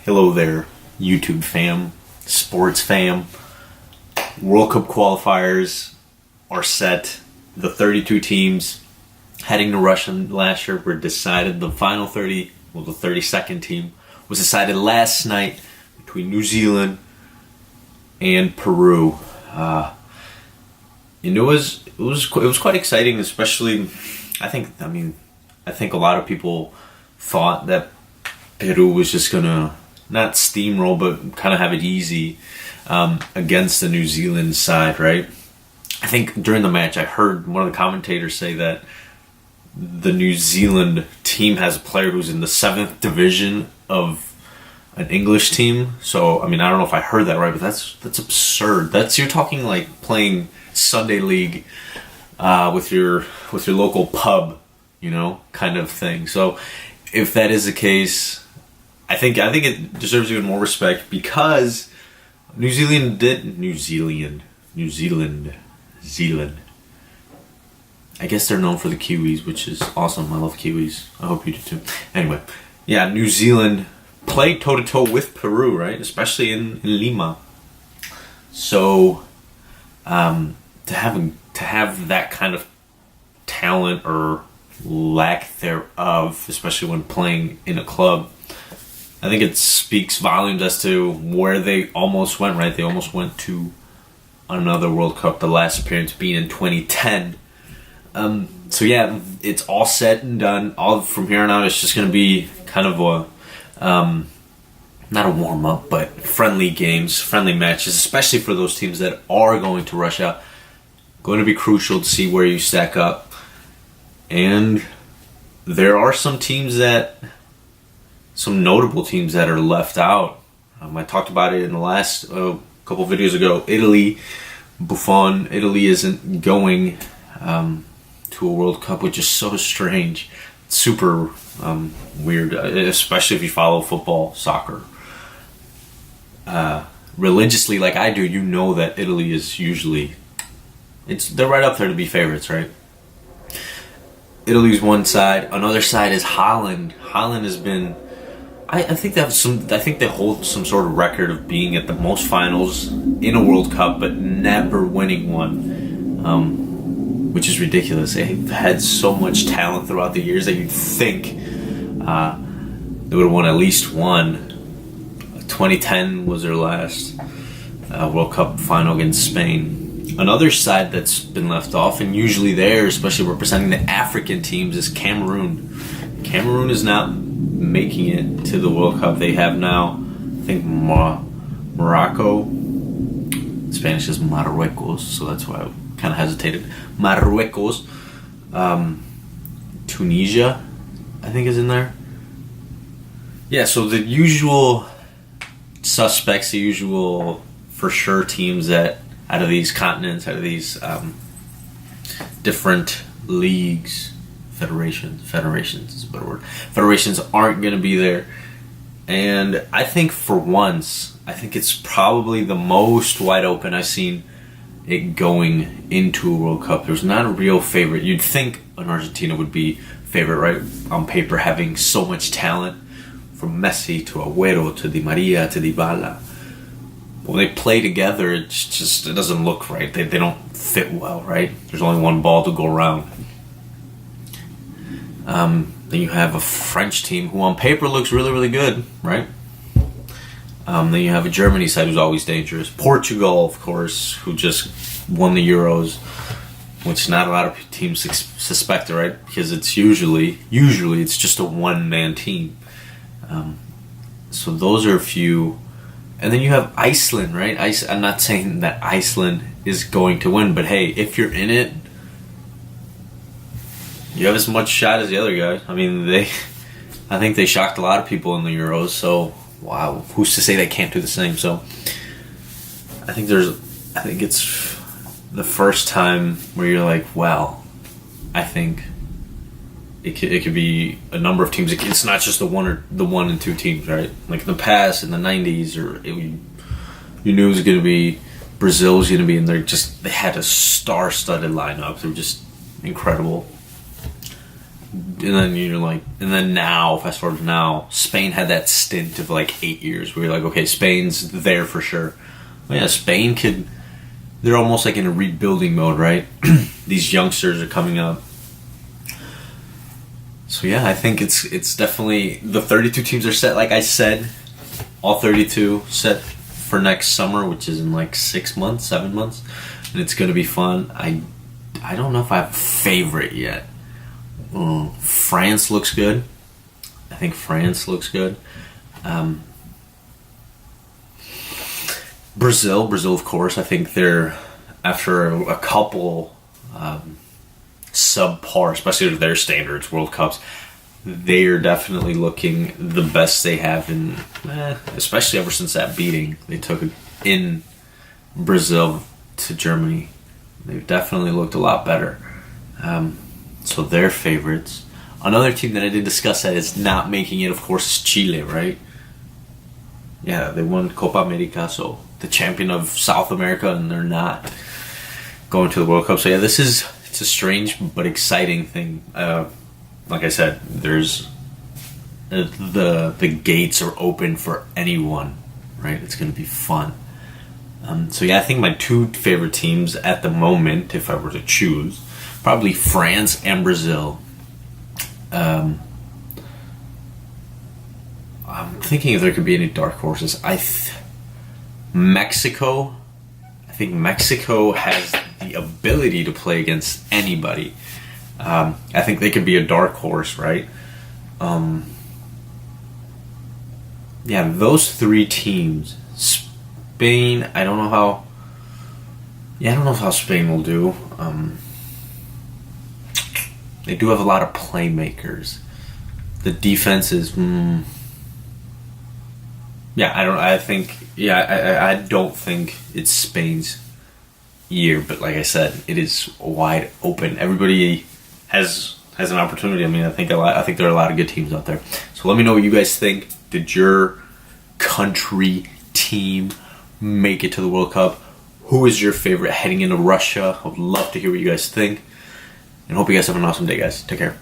Hello there, YouTube fam, sports fam. World Cup qualifiers are set. The 32 teams heading to Russia last year were decided. The final 30, the 32nd team was decided last night between New Zealand and Peru. And it was quite exciting, especially I think a lot of people thought that Peru was just gonna not steamroll, but kind of have it easy against the New Zealand side, right? I think during the match, I heard one of the commentators say that the New Zealand team has a player who's in the 7th division of an English team. So, I don't know if I heard that right, but that's absurd. You're talking like playing Sunday league with your local pub, kind of thing. So, if that is the case, I think it deserves even more respect because New Zealand. I guess they're known for the Kiwis, which is awesome. I love Kiwis. I hope you do too. Anyway, yeah, New Zealand played toe to toe with Peru, right? Especially in Lima. So, to have that kind of talent or lack thereof, especially when playing in a club, I think it speaks volumes as to where they almost went, right? They almost went to another World Cup, the last appearance being in 2010. So yeah, it's all said and done. All from here on out, it's just going to be kind of a, not a warm-up, but friendly games, friendly matches, especially for those teams that are going to Russia. Going to be crucial to see where you stack up. And there are some notable teams that are left out. I talked about it in the last couple videos ago. Italy, Buffon. Italy isn't going to a World Cup, which is so strange. It's super weird, especially if you follow football, soccer. Religiously, like I do, you know that Italy is usually... they're right up there to be favorites, right? Italy's one side. Another side is Holland. Holland has been... I think they hold some sort of record of being at the most finals in a World Cup, but never winning one, which is ridiculous. They've had so much talent throughout the years that you'd think they would have won at least one. 2010 was their last World Cup final against Spain. Another side that's been left off, and usually there, especially representing the African teams, is Cameroon. Cameroon is not making it to the World Cup. They have now, I think, Morocco. Spanish is Marruecos, so that's why I kind of hesitated. Marruecos. Tunisia, I think, is in there. Yeah, so the usual suspects, the usual for sure teams that out of these continents, out of these different leagues, federations is a better word. Federations aren't going to be there. And I think for once, it's probably the most wide open I've seen it going into a World Cup. There's not a real favorite. You'd think an Argentina would be favorite, right? On paper, having so much talent from Messi to Agüero to Di Maria to Dybala. When they play together, it doesn't look right. They don't fit well, right? There's only one ball to go around. Then you have a French team who on paper looks really, really good, right? Then you have a Germany side who's always dangerous. Portugal, of course, who just won the Euros, which not a lot of teams suspect, right? Because it's usually it's just a one-man team. So those are a few. And then you have Iceland, right? I'm not saying that Iceland is going to win, but hey, if you're in it, you have as much shot as the other guy. I think they shocked a lot of people in the Euros, so wow, who's to say they can't do the same? So I think it's the first time where you're like, well, I think it could be a number of teams. It's not just the one and two teams, right? Like in the past, in the 90s, you knew it was going to be Brazil was going to be in there. They had a star-studded lineup. They were just incredible. And then you're like, and then now, fast forward to now, Spain had that stint of like 8 years where you're like, okay, Spain's there for sure. Well, yeah, Spain could, they're almost like in a rebuilding mode, right? These youngsters are coming up. So yeah, I think it's definitely, the 32 teams are set, like I said, all 32 set for next summer, which is in like 6 months, 7 months, and it's going to be fun. I don't know if I have a favorite yet. France looks good. I think France looks good. Brazil, of course. I think they're, after a couple subpar, especially to their standards, World Cups, they are definitely looking the best they have in, especially ever since that beating they took in Brazil to Germany. They've definitely looked a lot better. So they're favorites. Another team that I did discuss that is not making it, of course, is Chile, right? Yeah, they won Copa America, so the champion of South America, and they're not going to the World Cup. So yeah, it's a strange but exciting thing. Like I said, there's the gates are open for anyone, right? It's going to be fun. So yeah, I think my two favorite teams at the moment, if I were to choose, probably France and Brazil. I'm thinking if there could be any dark horses. Mexico. I think Mexico has the ability to play against anybody. I think they could be a dark horse, right? Yeah, those three teams. Spain, I don't know how Spain will do. They do have a lot of playmakers. The defense is, I don't think it's Spain's year, but like I said, it is wide open. Everybody has an opportunity. I mean, I think there are a lot of good teams out there. So let me know what you guys think. Did your country team make it to the World Cup? Who is your favorite heading into Russia? I would love to hear what you guys think. And hope you guys have an awesome day, guys. Take care.